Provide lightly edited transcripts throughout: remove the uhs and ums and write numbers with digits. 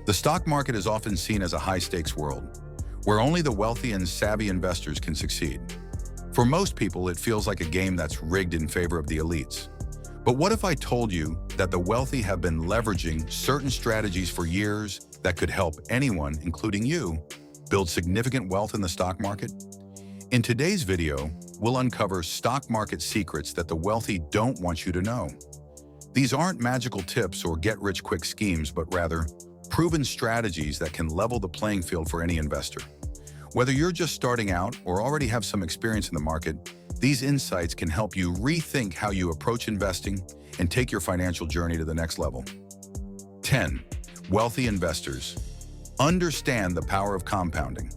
The stock market is often seen as a high-stakes world, where only the wealthy and savvy investors can succeed. For most people, it feels like a game that's rigged in favor of the elites. But what if I told you that the wealthy have been leveraging certain strategies for years that could help anyone, including you, build significant wealth in the stock market? In today's video, we'll uncover stock market secrets that the wealthy don't want you to know. These aren't magical tips or get-rich-quick schemes, but rather proven strategies that can level the playing field for any investor. Whether you're just starting out or already have some experience in the market, these insights can help you rethink how you approach investing and take your financial journey to the next level. 10. Wealthy investors. Understand the power of compounding.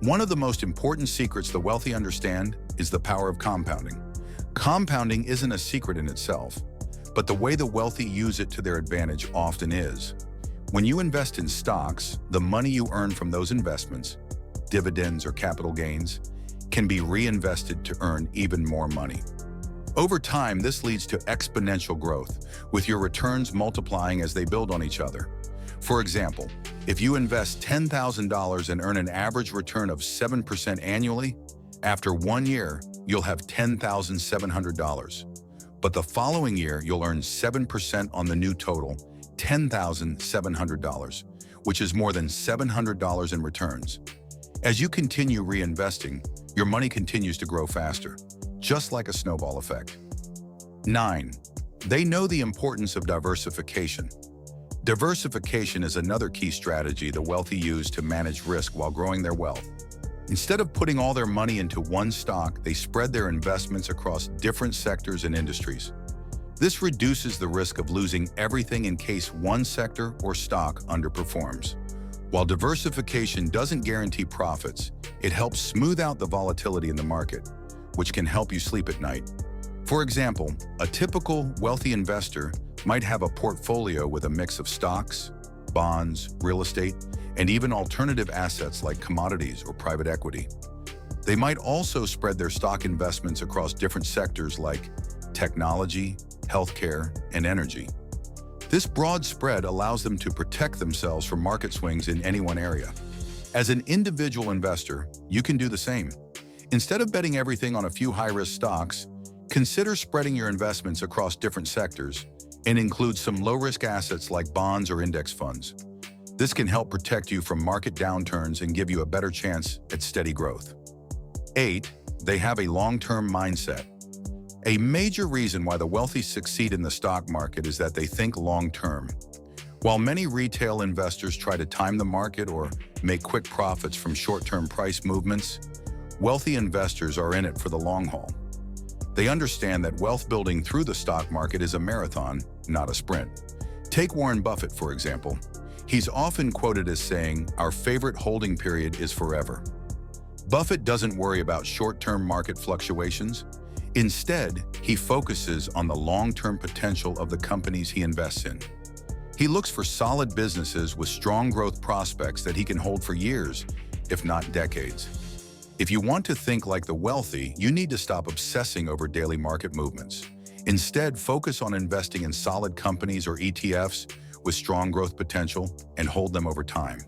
One of the most important secrets the wealthy understand is the power of compounding. Compounding isn't a secret in itself, but the way the wealthy use it to their advantage often is. When you invest in stocks, the money you earn from those investments, dividends or capital gains, can be reinvested to earn even more money. Over time, this leads to exponential growth, with your returns multiplying as they build on each other. For example, if you invest $10,000 and earn an average return of 7% annually, after 1 year, you'll have $10,700. But the following year, you'll earn 7% on the new total, $10,700, which is more than $700 in returns. As you continue reinvesting, your money continues to grow faster, just like a snowball effect. 9. They know the importance of diversification. Diversification is another key strategy the wealthy use to manage risk while growing their wealth. Instead of putting all their money into one stock, they spread their investments across different sectors and industries. This reduces the risk of losing everything in case one sector or stock underperforms. While diversification doesn't guarantee profits, it helps smooth out the volatility in the market, which can help you sleep at night. For example, a typical wealthy investor might have a portfolio with a mix of stocks, bonds, real estate, and even alternative assets like commodities or private equity. They might also spread their stock investments across different sectors like technology, healthcare, and energy. This broad spread allows them to protect themselves from market swings in any one area. As an individual investor, you can do the same. Instead of betting everything on a few high-risk stocks, consider spreading your investments across different sectors and include some low-risk assets like bonds or index funds. This can help protect you from market downturns and give you a better chance at steady growth. 8. They have a long-term mindset. A major reason why the wealthy succeed in the stock market is that they think long-term. While many retail investors try to time the market or make quick profits from short-term price movements, wealthy investors are in it for the long haul. They understand that wealth building through the stock market is a marathon, not a sprint. Take Warren Buffett, for example. He's often quoted as saying, "Our favorite holding period is forever." Buffett doesn't worry about short-term market fluctuations. Instead, he focuses on the long-term potential of the companies he invests in. He looks for solid businesses with strong growth prospects that he can hold for years, if not decades. If you want to think like the wealthy, you need to stop obsessing over daily market movements. Instead, focus on investing in solid companies or ETFs with strong growth potential and hold them over time.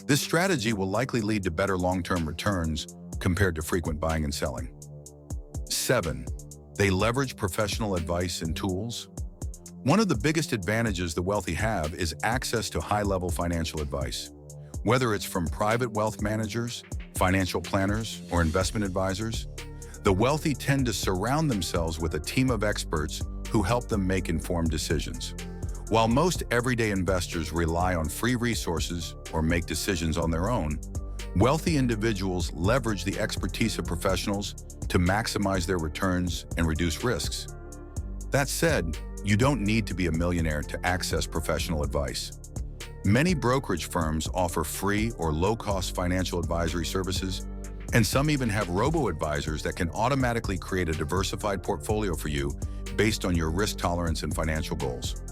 This strategy will likely lead to better long-term returns compared to frequent buying and selling. 7. They leverage professional advice and tools. One of the biggest advantages the wealthy have is access to high-level financial advice. Whether it's from private wealth managers, financial planners, or investment advisors, the wealthy tend to surround themselves with a team of experts who help them make informed decisions. While most everyday investors rely on free resources or make decisions on their own, wealthy individuals leverage the expertise of professionals to maximize their returns and reduce risks. That said, you don't need to be a millionaire to access professional advice. Many brokerage firms offer free or low-cost financial advisory services, and some even have robo-advisors that can automatically create a diversified portfolio for you based on your risk tolerance and financial goals.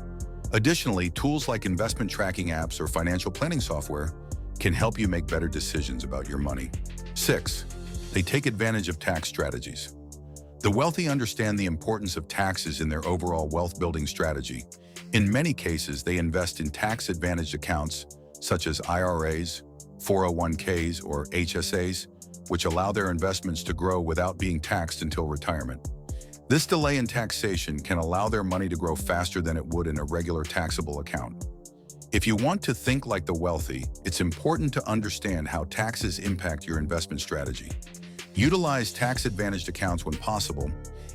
Additionally, tools like investment tracking apps or financial planning software can help you make better decisions about your money. 6. They take advantage of tax strategies. The wealthy understand the importance of taxes in their overall wealth-building strategy, In many cases, they invest in tax-advantaged accounts such as IRAs, 401ks, or HSAs, which allow their investments to grow without being taxed until retirement. This delay in taxation can allow their money to grow faster than it would in a regular taxable account. If you want to think like the wealthy, it's important to understand how taxes impact your investment strategy. Utilize tax-advantaged accounts when possible,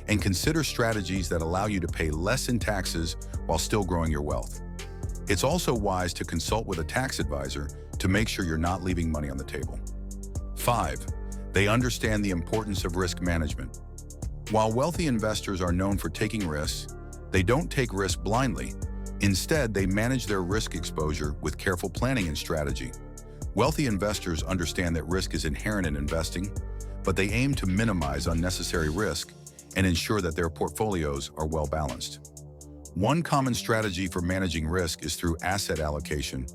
and consider strategies that allow you to pay less in taxes while still growing your wealth. It's also wise to consult with a tax advisor to make sure you're not leaving money on the table. 5. They understand the importance of risk management. While wealthy investors are known for taking risks, they don't take risks blindly. Instead, they manage their risk exposure with careful planning and strategy. Wealthy investors understand that risk is inherent in investing, but they aim to minimize unnecessary risk and ensure that their portfolios are well balanced. One common strategy for managing risk is through asset allocation,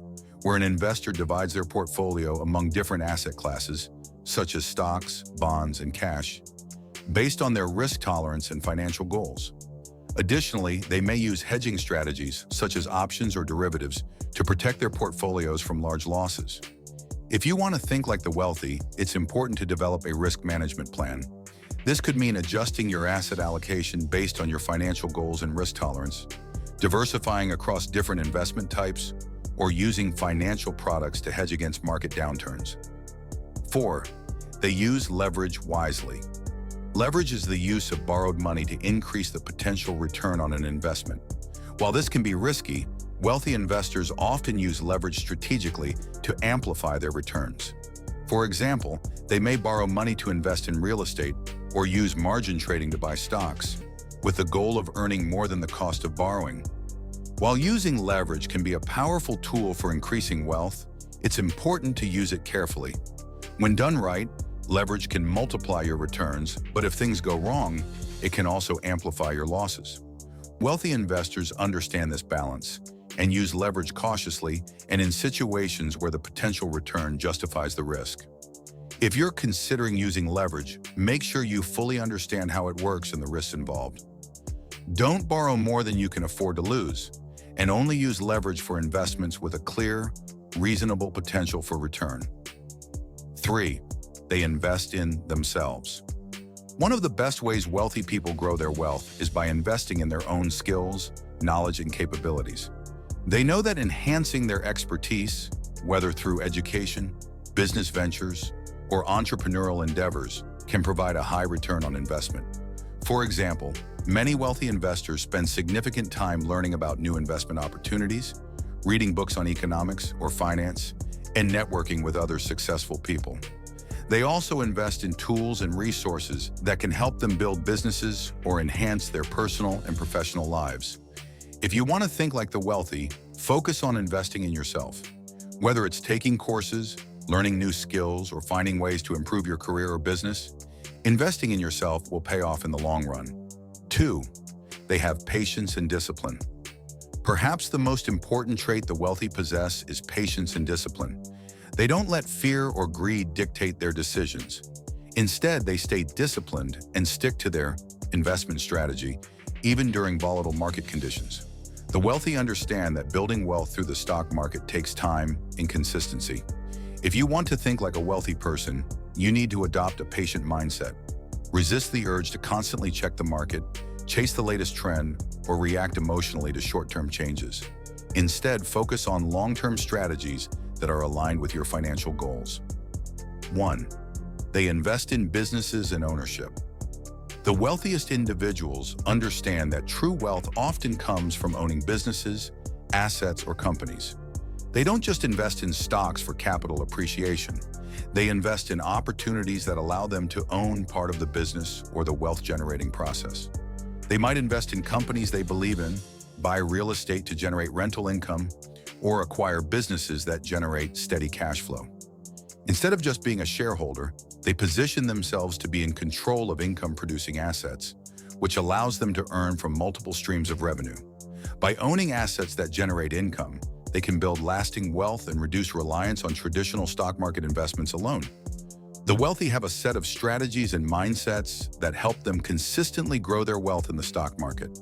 where an investor divides their portfolio among different asset classes, such as stocks, bonds, and cash, based on their risk tolerance and financial goals. Additionally, they may use hedging strategies, such as options or derivatives, to protect their portfolios from large losses. If you want to think like the wealthy, it's important to develop a risk management plan. This could mean adjusting your asset allocation based on your financial goals and risk tolerance, diversifying across different investment types, or using financial products to hedge against market downturns. 4. They use leverage wisely. Leverage is the use of borrowed money to increase the potential return on an investment. While this can be risky, wealthy investors often use leverage strategically to amplify their returns. For example, they may borrow money to invest in real estate or use margin trading to buy stocks, with the goal of earning more than the cost of borrowing. While using leverage can be a powerful tool for increasing wealth, it's important to use it carefully. When done right, leverage can multiply your returns, but if things go wrong, it can also amplify your losses. Wealthy investors understand this balance and use leverage cautiously and in situations where the potential return justifies the risk. If you're considering using leverage, make sure you fully understand how it works and the risks involved. Don't borrow more than you can afford to lose, and only use leverage for investments with a clear, reasonable potential for return. 3. They invest in themselves. One of the best ways wealthy people grow their wealth is by investing in their own skills, knowledge, and capabilities. They know that enhancing their expertise, whether through education, business ventures, or entrepreneurial endeavors, can provide a high return on investment. For example, many wealthy investors spend significant time learning about new investment opportunities, reading books on economics or finance, and networking with other successful people. They also invest in tools and resources that can help them build businesses or enhance their personal and professional lives. If you want to think like the wealthy, focus on investing in yourself. Whether it's taking courses, learning new skills, or finding ways to improve your career or business, investing in yourself will pay off in the long run. 2. They have patience and discipline. Perhaps the most important trait the wealthy possess is patience and discipline. They don't let fear or greed dictate their decisions. Instead, they stay disciplined and stick to their investment strategy, even during volatile market conditions. The wealthy understand that building wealth through the stock market takes time and consistency. If you want to think like a wealthy person, you need to adopt a patient mindset. Resist the urge to constantly check the market, chase the latest trend, or react emotionally to short-term changes. Instead, focus on long-term strategies that are aligned with your financial goals. 1. They invest in businesses and ownership. The wealthiest individuals understand that true wealth often comes from owning businesses, assets, or companies. They don't just invest in stocks for capital appreciation. They invest in opportunities that allow them to own part of the business or the wealth-generating process. They might invest in companies they believe in, buy real estate to generate rental income, or acquire businesses that generate steady cash flow. Instead of just being a shareholder, they position themselves to be in control of income-producing assets, which allows them to earn from multiple streams of revenue. By owning assets that generate income, they can build lasting wealth and reduce reliance on traditional stock market investments alone. The wealthy have a set of strategies and mindsets that help them consistently grow their wealth in the stock market.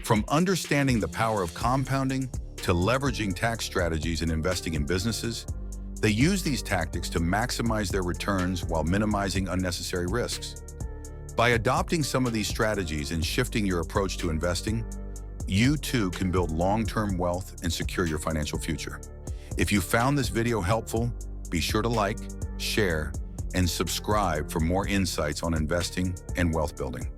From understanding the power of compounding to leveraging tax strategies and investing in businesses, they use these tactics to maximize their returns while minimizing unnecessary risks. By adopting some of these strategies and shifting your approach to investing, you too can build long-term wealth and secure your financial future. If you found this video helpful, be sure to like, share, and subscribe for more insights on investing and wealth building.